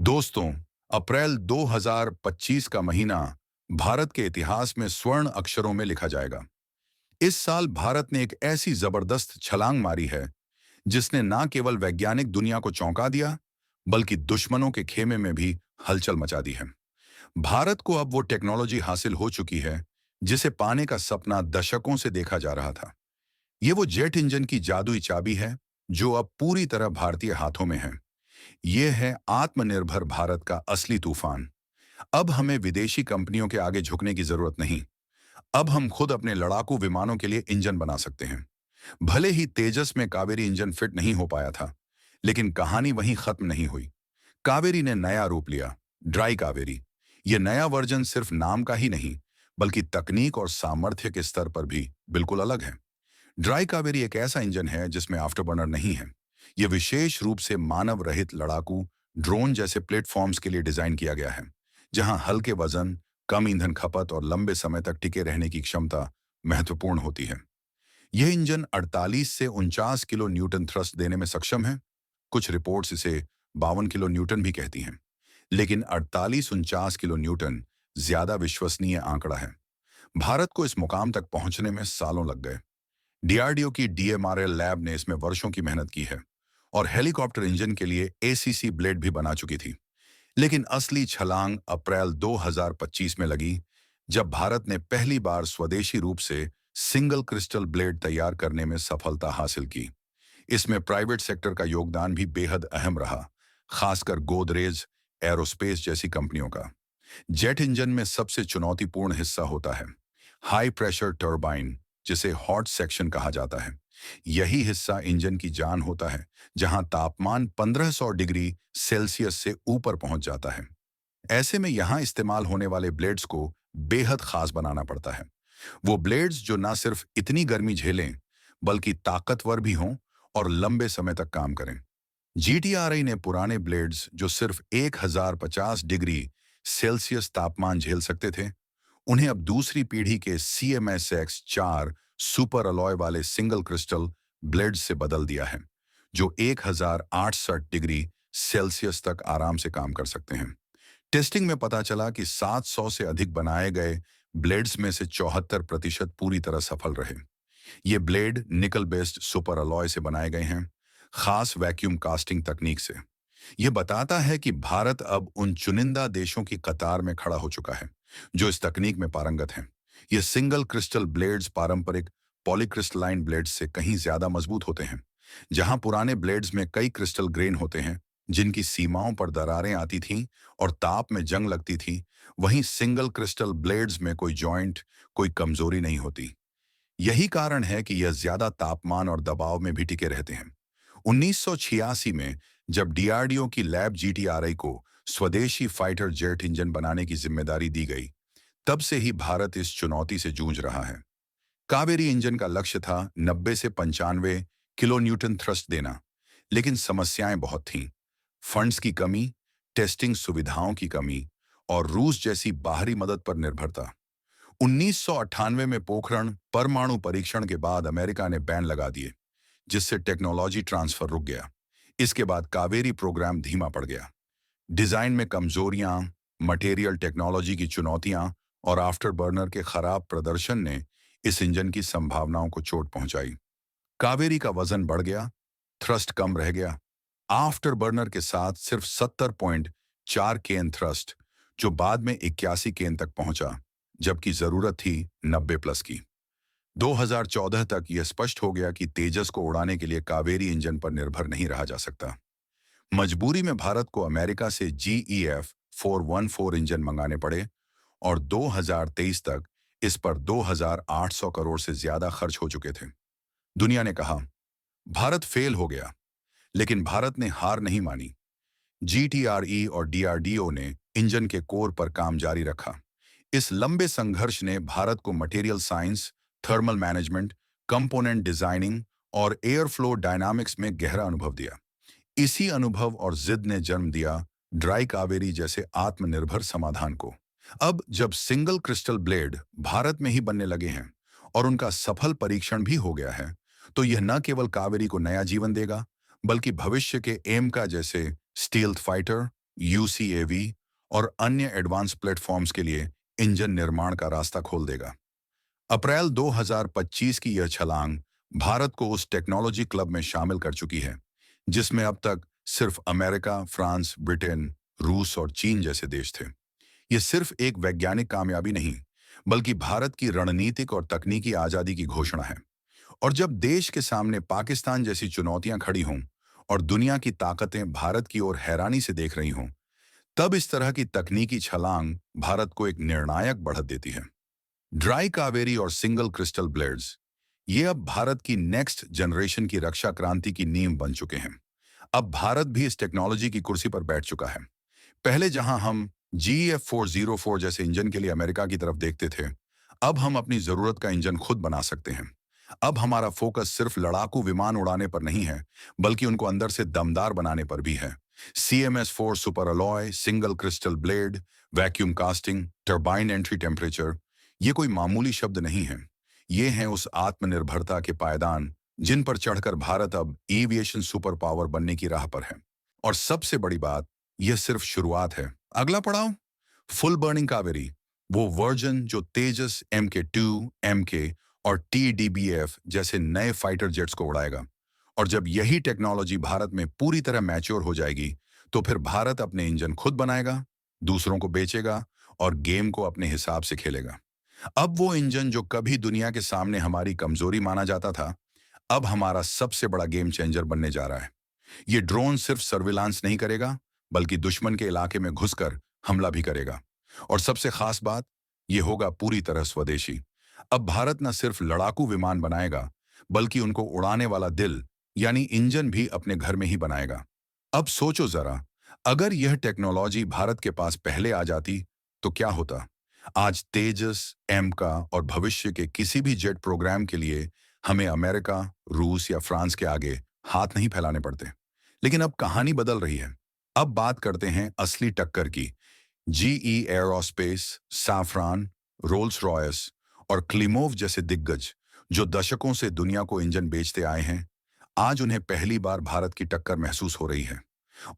दोस्तों, अप्रैल 2025 का महीना भारत के इतिहास में स्वर्ण अक्षरों में लिखा जाएगा। इस साल भारत ने एक ऐसी जबरदस्त छलांग मारी है जिसने न केवल वैज्ञानिक दुनिया को चौंका दिया, बल्कि दुश्मनों के खेमे में भी हलचल मचा दी है। भारत को अब वो टेक्नोलॉजी हासिल हो चुकी है जिसे पाने का सपना दशकों से देखा जा रहा था। ये वो जेट इंजन की जादुई चाबी है जो अब पूरी तरह भारतीय हाथों में है। ये है आत्मनिर्भर भारत का असली तूफान। अब हमें विदेशी कंपनियों के आगे झुकने की जरूरत नहीं। अब हम खुद अपने लड़ाकू विमानों के लिए इंजन बना सकते हैं। भले ही तेजस में कावेरी इंजन फिट नहीं हो पाया था, लेकिन कहानी वहीं खत्म नहीं हुई। कावेरी ने नया रूप लिया, ड्राई कावेरी। यह नया वर्जन सिर्फ नाम का ही नहीं, बल्कि तकनीक और सामर्थ्य के स्तर पर भी बिल्कुल अलग है। ड्राई कावेरी एक ऐसा इंजन है जिसमें आफ्टरबर्नर नहीं है। यह विशेष रूप से मानव रहित लड़ाकू ड्रोन जैसे प्लेटफॉर्म्स के लिए डिजाइन किया गया है, जहां हल्के वजन, कम ईंधन खपत और लंबे समय तक टिके रहने की क्षमता महत्वपूर्ण होती है। यह इंजन 48 से 49 किलो न्यूटन थ्रस्ट देने में सक्षम है। कुछ रिपोर्ट्स इसे 52 किलो न्यूटन भी कहती हैं, लेकिन 48-49 किलो न्यूटन ज्यादा विश्वसनीय आंकड़ा है। भारत को इस मुकाम तक पहुंचने में सालों लग गए। डीआरडीओ की डीएमआरएल लैब ने इसमें वर्षों की मेहनत की है और हेलीकॉप्टर इंजन के लिए एसीसी ब्लेड भी बना चुकी थी। लेकिन असली छलांग अप्रैल 2025 में लगी, जब भारत ने पहली बार स्वदेशी रूप से सिंगल क्रिस्टल ब्लेड तैयार करने में सफलता हासिल की। इसमें प्राइवेट सेक्टर का योगदान भी बेहद अहम रहा, खासकर गोदरेज एरोस्पेस जैसी कंपनियों का। जेट इंजन में सबसे चुनौतीपूर्ण हिस्सा होता है हाई प्रेशर टर्बाइन, जिसे हॉट सेक्शन कहा जाता है। यही हिस्सा इंजन की जान होता है, जहां तापमान 1500 डिग्री सेल्सियस से ऊपर पहुंच जाता है। ऐसे में यहां इस्तेमाल होने वाले ब्लेड्स को बेहद खास बनाना पड़ता है। वो ब्लेड्स जो ना सिर्फ इतनी गर्मी झेलें, बल्कि ताकतवर भी हों और लंबे समय तक काम करें। जीटीआरआई ने पुराने ब्लेड्स जो सिर्फ 1050 डिग्री सेल्सियस तापमान झेल सकते थे, उन्हें अब दूसरी पीढ़ी के CMSX4 सुपर अलॉय वाले सिंगल क्रिस्टल ब्लेड्स से बदल दिया है, जो 1068 डिग्री सेल्सियस तक आराम से काम कर सकते हैं। टेस्टिंग में पता चला कि 700 से अधिक बनाए गए ब्लेड्स में से 74% पूरी तरह सफल रहे। ये ब्लेड निकल बेस्ड सुपर अलॉय से बनाए गए हैं, खास वैक्यूम कास्टिंग तकनीक से। यह बताता है कि भारत अब उन चुनिंदा देशों की कतार में खड़ा हो चुका है जो इस तकनीक में पारंगत हैं। ये सिंगल क्रिस्टल ब्लेड्स पारंपरिक पॉलीक्रिस्टलाइन ब्लेड्स से कहीं ज्यादा मजबूत होते हैं। जहां पुराने ब्लेड्स में कई क्रिस्टल ग्रेन होते हैं जिनकी सीमाओं पर दरारें आती थीं और ताप में जंग लगती थी, वहीं सिंगल क्रिस्टल ब्लेड्स में कोई जॉइंट, कोई कमजोरी नहीं होती। यही कारण है कि यह ज्यादा तापमान और दबाव में भी टिके रहते हैं। 1986 में जब डीआरडीओ की लैब जीटीआरआई को स्वदेशी फाइटर जेट इंजन बनाने की जिम्मेदारी दी गई, तब से ही भारत इस चुनौती से जूझ रहा है। कावेरी इंजन का लक्ष्य था 90 से 95 किलो न्यूटन थ्रस्ट देना, लेकिन समस्याएं बहुत थीं। फंड्स की कमी, टेस्टिंग सुविधाओं की कमी और रूस जैसी बाहरी मदद पर निर्भरता। 1998 में पोखरण परमाणु परीक्षण के बाद अमेरिका ने बैन लगा दिए, जिससे टेक्नोलॉजी ट्रांसफर रुक गया। इसके बाद कावेरी प्रोग्राम धीमा पड़ गया। डिजाइन में कमजोरियां, मटेरियल टेक्नोलॉजी की चुनौतियां और आफ्टर बर्नर के खराब प्रदर्शन ने इस इंजन की संभावनाओं को चोट पहुंचाई। कावेरी का वजन बढ़ गया, थ्रस्ट कम रह गया। आफ्टर बर्नर के साथ सिर्फ 70.4 केन थ्रस्ट, जो बाद में 81 केन तक पहुंचा, जबकि जरूरत थी 90 प्लस की। 2014 तक यह स्पष्ट हो गया कि तेजस को उड़ाने के लिए कावेरी इंजन पर निर्भर नहीं रहा जा सकता। मजबूरी में भारत को अमेरिका से GEF 414 इंजन मंगाने पड़े और 2023 तक इस पर 2,800 करोड़ से ज्यादा खर्च हो चुके थे। दुनिया ने कहा भारत फेल हो गया, लेकिन भारत ने हार नहीं मानी। GTRE और DRDO ने इंजन के कोर पर काम जारी रखा। इस लंबे संघर्ष ने भारत को material science, thermal management, component designing और एयर फ्लो डायनामिक्स में गहरा अनुभव दिया। इसी अनुभव और जिद ने जन्म दिया ड्राई कावेरी जैसे आत्मनिर्भर समाधान को। अब जब सिंगल क्रिस्टल ब्लेड भारत में ही बनने लगे हैं और उनका सफल परीक्षण भी हो गया है, तो यह न केवल कावेरी को नया जीवन देगा, बल्कि भविष्य के एमका जैसे स्टील्थ फाइटर, यूसीएवी और अन्य एडवांस प्लेटफॉर्म्स के लिए इंजन निर्माण का रास्ता खोल देगा। अप्रैल 2025 की यह छलांग भारत को उस टेक्नोलॉजी क्लब में शामिल कर चुकी है जिसमें अब तक सिर्फ अमेरिका, फ्रांस, ब्रिटेन, रूस और चीन जैसे देश थे। यह सिर्फ एक वैज्ञानिक कामयाबी नहीं, बल्कि भारत की रणनीतिक और तकनीकी आजादी की घोषणा है। और जब देश के सामने पाकिस्तान जैसी चुनौतियां खड़ी हों और दुनिया की ताकतें भारत की ओर हैरानी से देख रही हों, तब इस तरह की तकनीकी छलांग भारत को एक निर्णायक बढ़त देती है। ड्राई कावेरी और सिंगल क्रिस्टल ब्लेड्स ये अब भारत की नेक्स्ट जनरेशन की रक्षा क्रांति की नींव बन चुके हैं। अब भारत भी इस टेक्नोलॉजी की कुर्सी पर बैठ चुका है। पहले जहां हम GF404 जैसे इंजन के लिए अमेरिका की तरफ देखते थे, अब हम अपनी जरूरत का इंजन खुद बना सकते हैं। अब हमारा फोकस सिर्फ लड़ाकू विमान उड़ाने पर नहीं है, बल्कि उनको अंदर से दमदार बनाने पर भी है। CMS4 super alloy, single crystal blade, vacuum casting, turbine entry temperature, ये कोई मामूली शब्द नहीं है। ये हैं उस आत्मनिर्भरता के पायदान जिन पर चढ़कर भारत अब एविएशन सुपर पावर बनने की राह पर है। और सबसे बड़ी बात, यह सिर्फ शुरुआत है। अगला पड़ाव फुल बर्निंग कावेरी, वो वर्जन जो तेजस, MK2, MK और TDBF जैसे नए फाइटर जेट्स को उड़ाएगा। और जब यही टेक्नोलॉजी भारत में पूरी तरह मैच्योर हो जाएगी, तो फिर भारत अपने इंजन खुद बनाएगा, दूसरों को बेचेगा और गेम को अपने हिसाब से खेलेगा। अब वो इंजन जो कभी दुनिया के सामने हमारी कमजोरी माना जाता था, अब हमारा सबसे बड़ा गेम चेंजर बनने जा रहा है। ये ड्रोन सिर्फ सर्विलांस नहीं करेगा, बल्कि दुश्मन के इलाके में घुसकर हमला भी करेगा। और सबसे खास बात, ये होगा पूरी तरह स्वदेशी। अब भारत न सिर्फ लड़ाकू विमान बनाएगा, बल्कि उनको उड़ाने वाला दिल यानी इंजन भी अपने घर में ही बनाएगा। अब सोचो जरा, अगर यह टेक्नोलॉजी भारत के पास पहले आ जाती तो क्या होता। आज तेजस, एमका और भविष्य के किसी भी जेट प्रोग्राम के लिए हमें अमेरिका, रूस या फ्रांस के आगे हाथ नहीं फैलाने पड़ते। लेकिन अब कहानी बदल रही है। अब बात करते हैं असली टक्कर की। GE एरोस्पेस, साफ्रान, रोल्स रॉयस और क्लिमोव जैसे दिग्गज जो दशकों से दुनिया को इंजन बेचते आए हैं, आज उन्हें पहली बार भारत की टक्कर महसूस हो रही है।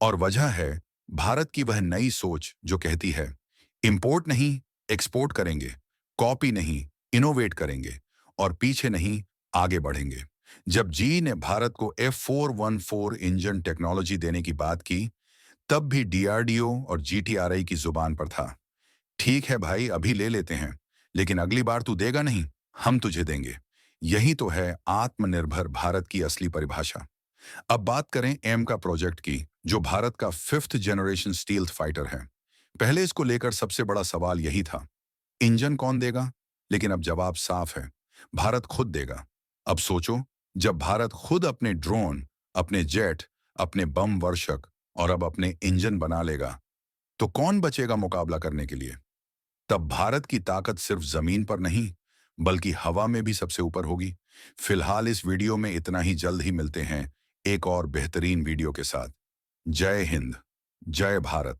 और वजह है भारत की वह नई सोच जो कहती है, इंपोर्ट नहीं, एक्सपोर्ट करेंगे, कॉपी नहीं, इनोवेट करेंगे और पीछे नहीं, आगे बढ़ेंगे। जब जी ने भारत को F414 इंजन टेक्नोलॉजी देने की बात की, तब भी DRDO और GTRI की जुबान पर था, ठीक है भाई, अभी ले लेते हैं, लेकिन अगली बार तू देगा नहीं, हम तुझे देंगे। यही तो है आत्मनिर्भर भारत की असली परिभाषा। अब बात करें एम का प्रोजेक्ट की, जो भारत का 5th जनरेशन स्टील्थ फाइटर है। पहले इसको लेकर सबसे बड़ा सवाल यही था, इंजन कौन देगा? लेकिन अब जवाब साफ है, भारत खुद देगा। अब सोचो, जब भारत खुद अपने ड्रोन, अपने जेट, अपने बम वर्षक और अब अपने इंजन बना लेगा, तो कौन बचेगा मुकाबला करने के लिए? तब भारत की ताकत सिर्फ जमीन पर नहीं, बल्कि हवा में भी सबसे ऊपर होगी। फिलहाल इस वीडियो में इतना ही, जल्द ही मिलते हैं एक और बेहतरीन वीडियो के साथ। जय हिंद, जय भारत।